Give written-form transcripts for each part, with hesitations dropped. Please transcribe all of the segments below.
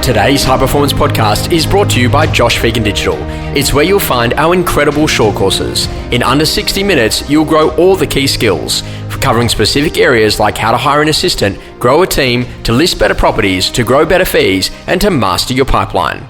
Today's High Performance Podcast is brought to you by Phegan Digital. It's where you'll find our incredible short courses. In under 60 minutes, you'll grow all the key skills, covering specific areas like how to hire an assistant, grow a team, to list better properties, to grow better fees, and to master your pipeline.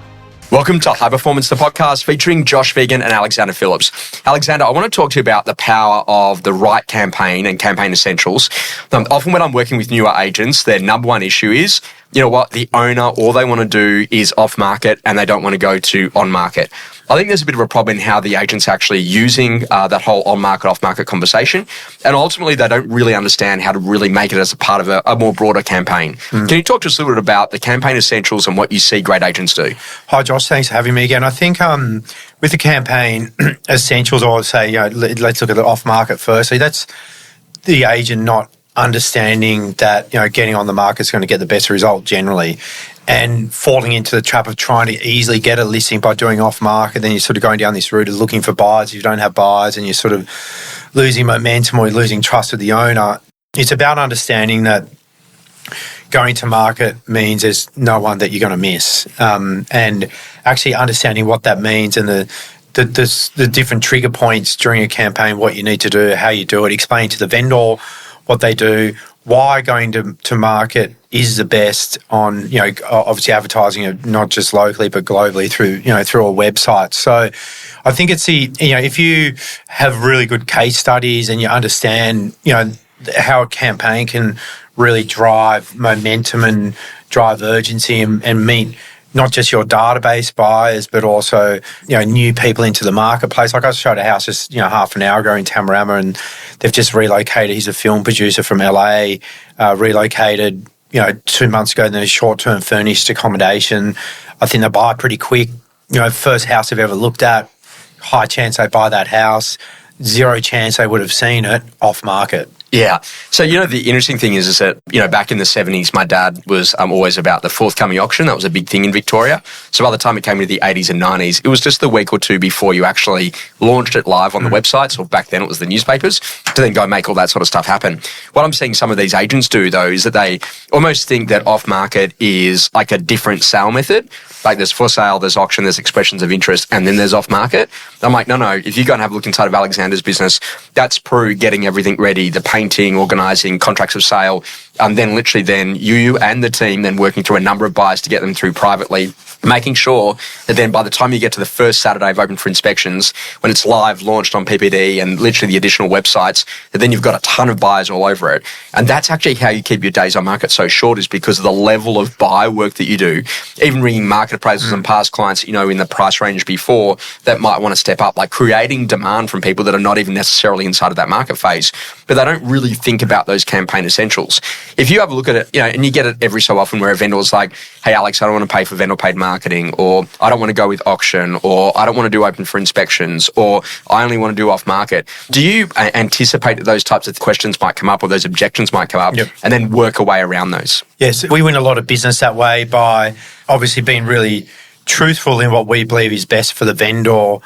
Welcome to High Performance, the podcast featuring Phegan and Alexander Phillips. Alexander, I want to talk to you about the power of the right campaign and campaign essentials. Often when I'm working with newer agents, their number one issue is, you know what, the owner, all they want to do is off market and they don't want to go to on market. I think there's a bit of a problem in how the agent's actually using that whole on-market, off-market conversation. And ultimately, they don't really understand how to really make it as a part of a more broader campaign. Can you talk to us a little bit about the campaign essentials and what you see great agents do? Hi, Josh. Thanks for having me again. I think with the campaign essentials, I would say, let's look at the off-market firstly. That's the agent not understanding that, getting on the market is going to get the best result generally, and falling into the trap of trying to easily get a listing by doing off market. Then you're sort of going down this route of looking for buyers. If you don't have buyers and you're sort of losing momentum or losing trust with the owner. It's about understanding that going to market means there's no one that you're going to miss, and actually understanding what that means and the different trigger points during a campaign, what you need to do, how you do it, explain to the vendor what they do, why going to market is the best on, obviously advertising it not just locally but globally through a website. So I think it's if you have really good case studies and you understand, how a campaign can really drive momentum and drive urgency and meet not just your database buyers, but also, new people into the marketplace. Like I showed a house just, half an hour ago in Tamarama, and they've just relocated. He's a film producer from LA, relocated, 2 months ago in a short-term furnished accommodation. I think they buy pretty quick. First house they've ever looked at, high chance they buy that house, zero chance they would have seen it off market. Yeah. So, the interesting thing is that, back in the 70s, my dad was always about the forthcoming auction. That was a big thing in Victoria. So by the time it came into the 80s and 90s, it was just the week or two before you actually launched it live on the websites, or back then it was the newspapers, to then go make all that sort of stuff happen. What I'm seeing some of these agents do, though, is that they almost think that off-market is like a different sale method. Like there's for sale, there's auction, there's expressions of interest, and then there's off-market. I'm like, no. If you go and have a look inside of Alexander's business, that's Prue getting everything ready, the painting, organising, contracts of sale, and then literally then you and the team then working through a number of buyers to get them through privately, making sure that then by the time you get to the first Saturday of open for inspections, when it's live, launched on PPD and literally the additional websites, that then you've got a ton of buyers all over it. And that's actually how you keep your days on market so short, is because of the level of buyer work that you do. Even ringing market appraisals and past clients, in the price range before that might want to step up, like creating demand from people that are not even necessarily inside of that market phase, but they don't really think about those campaign essentials. If you have a look at it, and you get it every so often where a vendor is like, hey, Alex, I don't want to pay for vendor paid marketing, or I don't want to go with auction, or I don't want to do open for inspections, or I only want to do off market. Do you anticipate that those types of questions might come up, or those objections might come up, and then work a way around those? Yes, we win a lot of business that way by obviously being really truthful in what we believe is best for the vendor,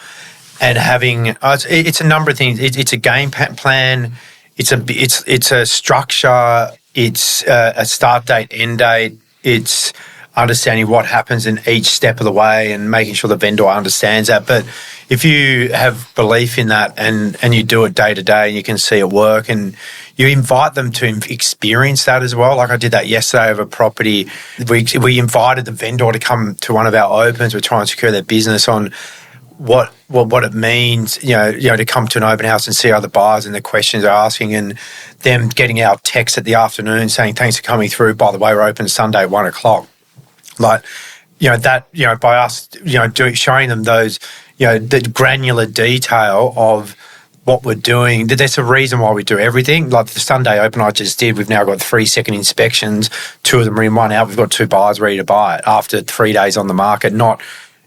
and having it's a number of things. It's a game plan. It's a structure. It's a start date, end date. It's understanding what happens in each step of the way and making sure the vendor understands that. But if you have belief in that and you do it day to day and you can see it work, and you invite them to experience that as well. Like I did that yesterday of a property. We invited the vendor to come to one of our opens. We're trying to secure their business on what it means, to come to an open house and see other buyers and the questions they're asking, and them getting our text at the afternoon saying, thanks for coming through. By the way, we're open Sunday at 1:00. Like, by us, showing them those, the granular detail of what we're doing. There's a reason why we do everything. Like the Sunday open I just did, we've now got 3 second inspections. 2 of them are in 1 hour. We've got 2 buyers ready to buy it after 3 days on the market, not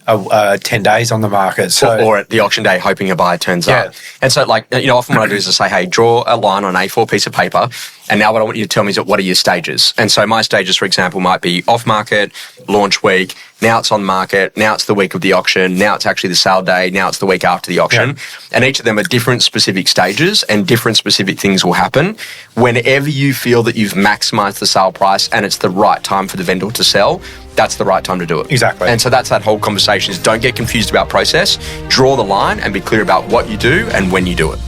10 days on the market. So, or at the auction day, hoping a buyer turns up. And so, often what I do is I say, hey, draw a line on an A4 piece of paper And now what I want you to tell me is what are your stages? And so my stages, for example, might be off market, launch week, now it's on market, now it's the week of the auction, now it's actually the sale day, now it's the week after the auction. And each of them are different specific stages and different specific things will happen. Whenever you feel that you've maximized the sale price and it's the right time for the vendor to sell, that's the right time to do it. Exactly. And so that's that whole conversation is don't get confused about process, draw the line and be clear about what you do and when you do it.